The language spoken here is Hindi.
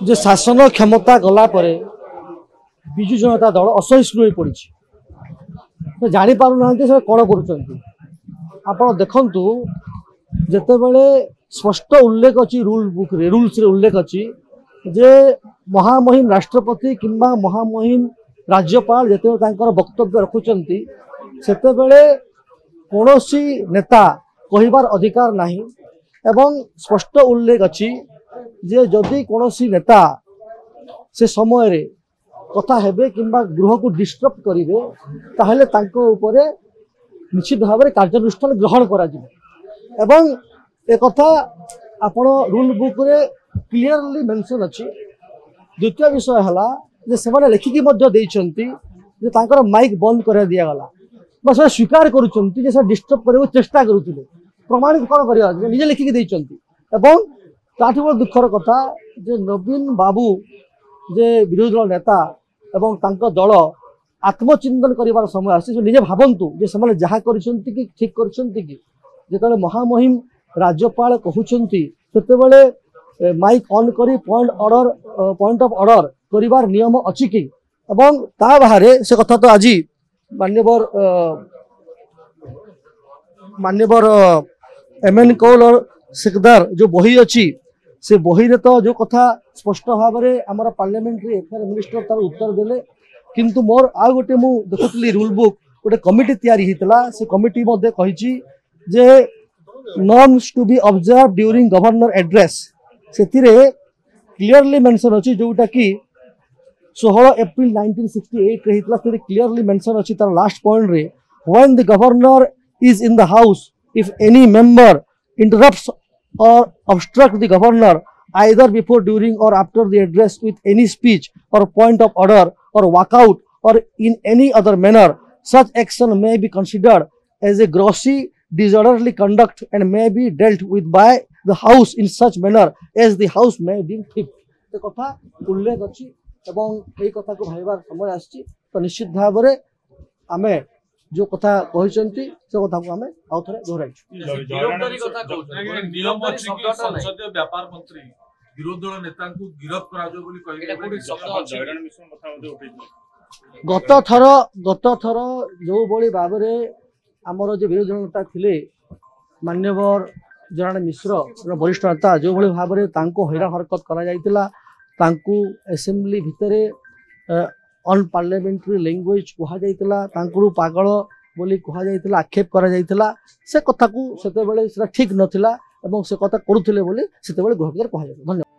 जे शासन क्षमता गला परे विजु जनता दल असहिष्णु हो पड़ी जापार ना से कौन कर देखु जिते बड़े स्पष्ट उल्लेख अच्छी रूल बुक रे रूल्स रे उल्लेख अच्छी जे महामहिम राष्ट्रपति किंबा महामहिम राज्यपाल जिते वक्तव्य रखुंट से कौन नेता कहबार अधिकार नहीं एवं स्पष्ट उल्लेख अच्छी जे जदि कौन नेता से समय रे कथा हेबे किंबा गृह को डिस्टर्ब करेंगे ताहले तांको उपरे निश्चित भाव में कार्यानुष्ठान ग्रहण करा जिवो एवं एक कथा आपण रूल बुक रे क्लियरली मेंशन अच्छी। द्वितीय विषय है जे से लिखिकी जे तांकर माइक बंद कर दिया गला बस स्वीकार करुँचे से डिस्टर्ब करने चेष्टा करुले प्रमाणित कौन कर निजे लिखिकी एवं ताठू बड़ दुखर कथा जे नवीन बाबू जे विरोधी दल नेता एवं तांको दल आत्मचिंतन करिवार समय आसी निजे भावंतु जे से जहाँ कि ठीक कि जो महामहिम राज्यपाल कहउछंती सेते माइक ऑन करी पॉइंट ऑफ ऑर्डर करिवार नियम अछि कि एवं ता बाहर से कथा तो आज मान्यवर एमएन कौल और सिकदार जो बही अच्छी से बही रे तो जो कथा स्पष्ट भाव में आमर पार्लियामेंट्री अफेयर मिनिस्टर तार उत्तर देले किंतु मोर आ गोटे मु देखुली रूल बुक गोटे कमिटी तैयारी हितला से कमिटी मध्ये कहिछि जे norms to be observe during governor address सेतिरे क्लियरली मेंशन अछि जोटा कि 16 एप्रिल 1968 रे हितला से क्लियरली मेंशन अछि तार लास्ट पॉइंट रे when the governor is in the house if any member interrupts or obstruct the governor either before, during or after the address with any speech or point of order or walkout or in any other manner, such action may be considered as a grossly disorderly conduct and may be dealt with by the house in such manner as the house may deem fit। तो कथा उल्लेख अच्छी एवं यही कथा को भाईबार समय आछि तो निश्चित भाव में आमे जो कथा कहते से कथा को आमे आउ थरे दोहराइछु। नियम अछि कि संसदीय व्यापार मंत्री विरोधी दल नेता को गिरफ्त करा जो बोली गत थर जो बड़ी भाव में आमर जो विरोधी दल नेता थिले मान्यवर जनार्दन मिश्र वरिष्ठ नेता जो बड़ी भाव में हैरान हरकत करा जायतिला असेंबली भितरे अन पार्लियामेंट्री लैंग्वेज कहा जायतिला पागल बोली कहा जायतिला आक्षेप करा जायतिला से कथा को सेते बेले ठीक नथिला एवं से कथा करुथिले बोली सेते बेले गृह भितर कहा जायतिला। धन्यवाद।